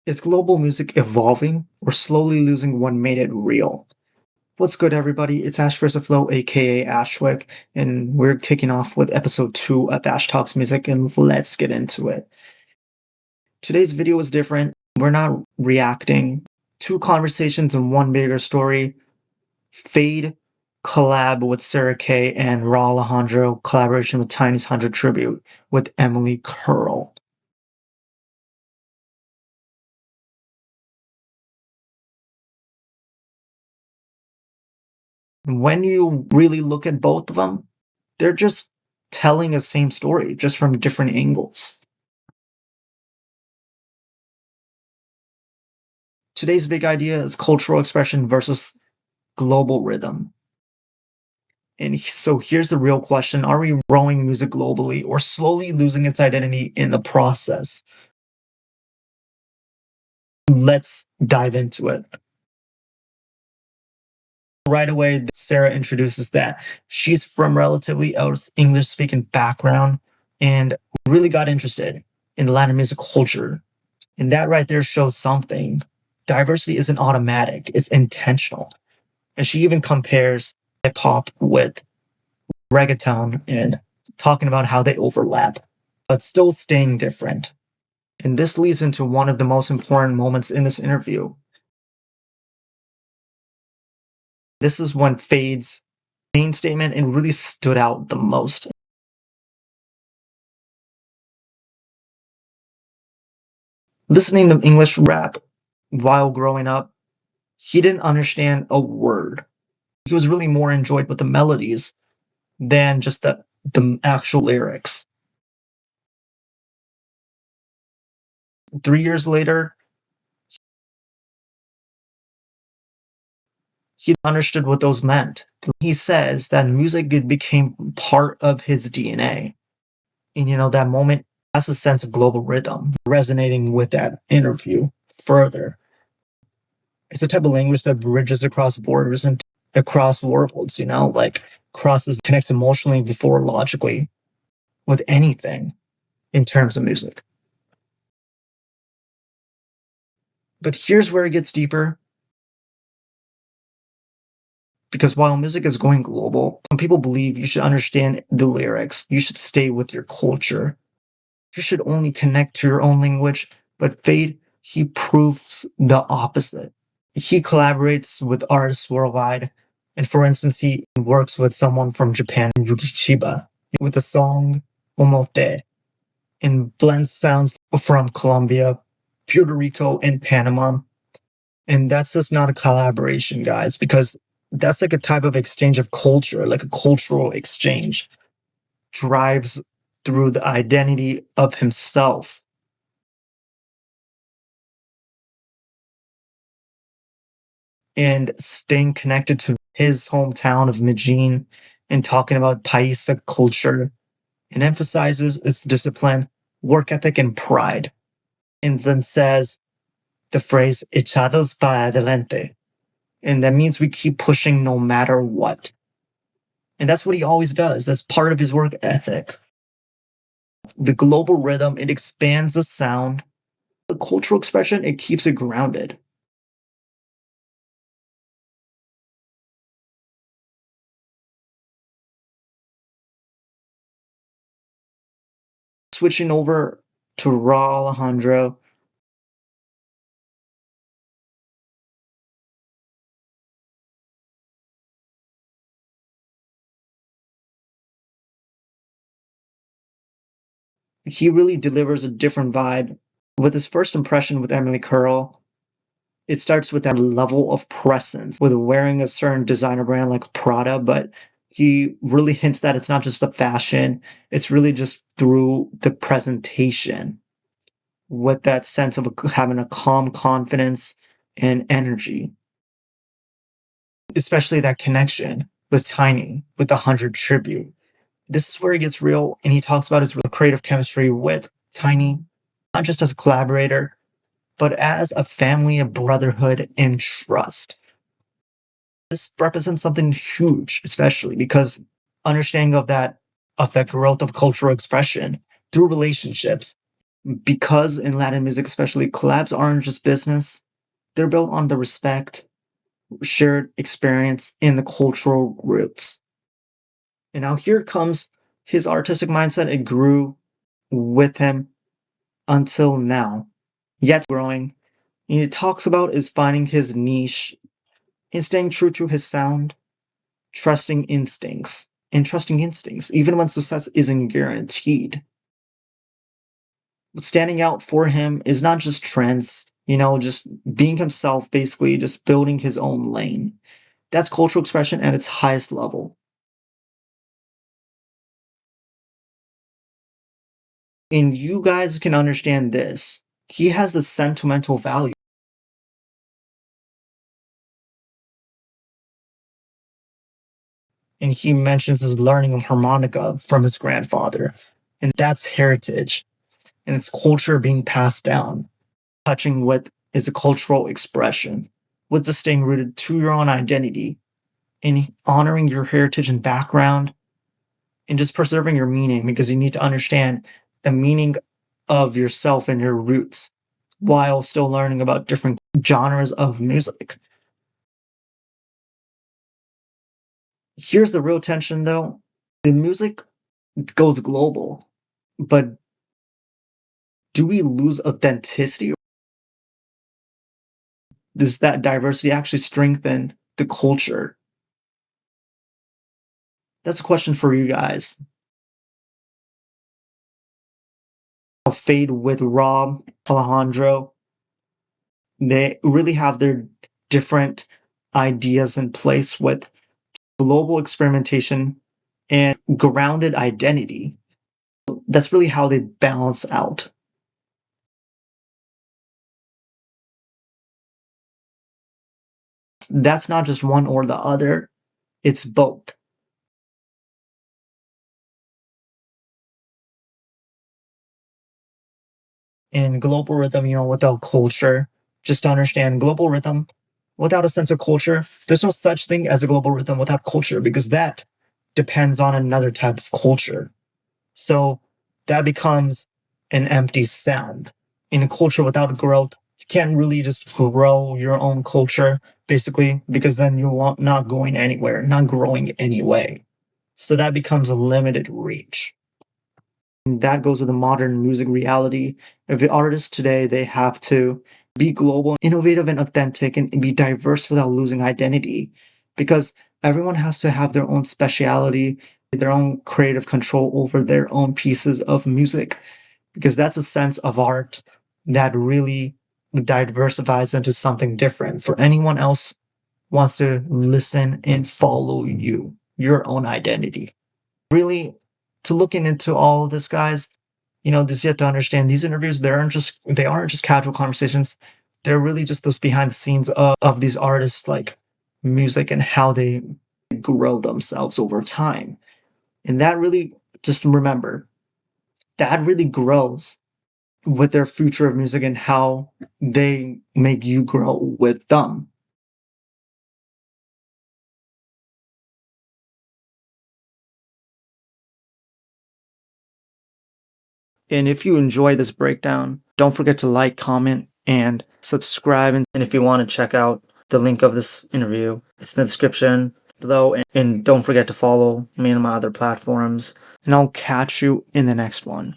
Is global music evolving or slowly losing what made it real? What's good, everybody? It's Ash vs. Flow, aka Ashwick, and we're kicking off with episode 2 of Ash Talks Music, and let's get into it. Today's video is different. We're not reacting. Two conversations in one bigger story. Feid collab with Sara K and Rauw Alejandro collaboration with Tainy's 100 tribute with Emily Curl. When you really look at both of them, they're just telling the same story, just from different angles. Today's big idea is cultural expression versus global rhythm. And so here's the real question. Are we growing music globally or slowly losing its identity in the process? Let's dive into it. Right away, Sara introduces that she's from relatively English-speaking background and really got interested in the Latin music culture. And that right there shows something. Diversity isn't automatic, it's intentional. And she even compares hip hop with reggaeton and talking about how they overlap, but still staying different. And this leads into one of the most important moments in this interview. This is when Feid's main statement and really stood out the most. Listening to English rap while growing up, he didn't understand a word. He was really more enjoyed with the melodies than just the actual lyrics. 3 years later, he understood what those meant. He says that music became part of his DNA. And that moment has a sense of global rhythm, resonating with that interview further. It's a type of language that bridges across borders and across worlds, like connects emotionally before logically with anything in terms of music. But here's where it gets deeper. Because while music is going global, some people believe you should understand the lyrics. You should stay with your culture. You should only connect to your own language. But Feid, he proves the opposite. He collaborates with artists worldwide. And for instance, he works with someone from Japan, Yuki Chiba, with the song Omote, and blends sounds from Colombia, Puerto Rico, and Panama. And that's just not a collaboration, guys, because that's like a type of exchange of culture, like a cultural exchange, drives through the identity of himself. And staying connected to his hometown of Medellin and talking about Paisa culture and emphasizes its discipline, work ethic, and pride. And then says the phrase, echados para adelante. And that means we keep pushing no matter what. And that's what he always does. That's part of his work ethic. The global rhythm, it expands the sound. The cultural expression, it keeps it grounded. Switching over to Rauw Alejandro. He really delivers a different vibe. With his first impression with Emily Curl, it starts with that level of presence, with wearing a certain designer brand like Prada, but he really hints that it's not just the fashion, it's really just through the presentation, with that sense of having a calm confidence and energy. Especially that connection with Tainy, with the 100 tribute. This is where he gets real, and he talks about his creative chemistry with Tainy, not just as a collaborator, but as a family of brotherhood and trust. This represents something huge, especially because understanding of that growth of cultural expression through relationships Because in Latin music, especially, collabs aren't just business, they're built on the respect, shared experience, and the cultural roots. And now here comes his artistic mindset. It grew with him until now, yet growing. And it talks about is finding his niche and staying true to his sound, trusting instincts, even when success isn't guaranteed. What's standing out for him is not just trends, just being himself, basically, just building his own lane. That's cultural expression at its highest level. And you guys can understand this. He has a sentimental value. And he mentions his learning of harmonica from his grandfather. And that's heritage. And it's culture being passed down. Touching with is a cultural expression, with the staying rooted to your own identity, and honoring your heritage and background, and just preserving your meaning, because you need to understand the meaning of yourself and your roots while still learning about different genres of music. Here's the real tension though. The music goes global, but do we lose authenticity? Does that diversity actually strengthen the culture? That's a question for you guys. Feid with Rauw Alejandro, they really have their different ideas in place with global experimentation and grounded identity. That's really how they balance out. That's not just one or the other, it's both. In global rhythm, without culture, just to understand global rhythm without a sense of culture, there's no such thing as a global rhythm without culture, because that depends on another type of culture. So that becomes an empty sound. In a culture without growth, you can't really just grow your own culture, basically, because then you're not going anywhere, not growing anyway. So that becomes a limited reach. And that goes with the modern music reality. If the artists today, they have to be global, innovative, and authentic, and be diverse without losing identity, because everyone has to have their own speciality, their own creative control over their own pieces of music, because that's a sense of art that really diversifies into something different. For anyone else wants to listen and follow you, your own identity. Really, to looking into all of this, guys, this you have to understand these interviews, they aren't just casual conversations. They're really just those behind the scenes of these artists, like music, and how they grow themselves over time. And that really, just remember, that really grows with their future of music and how they make you grow with them. And if you enjoy this breakdown, don't forget to like, comment, and subscribe. And if you want to check out the link of this interview, it's in the description below. And don't forget to follow me on my other platforms. And I'll catch you in the next one.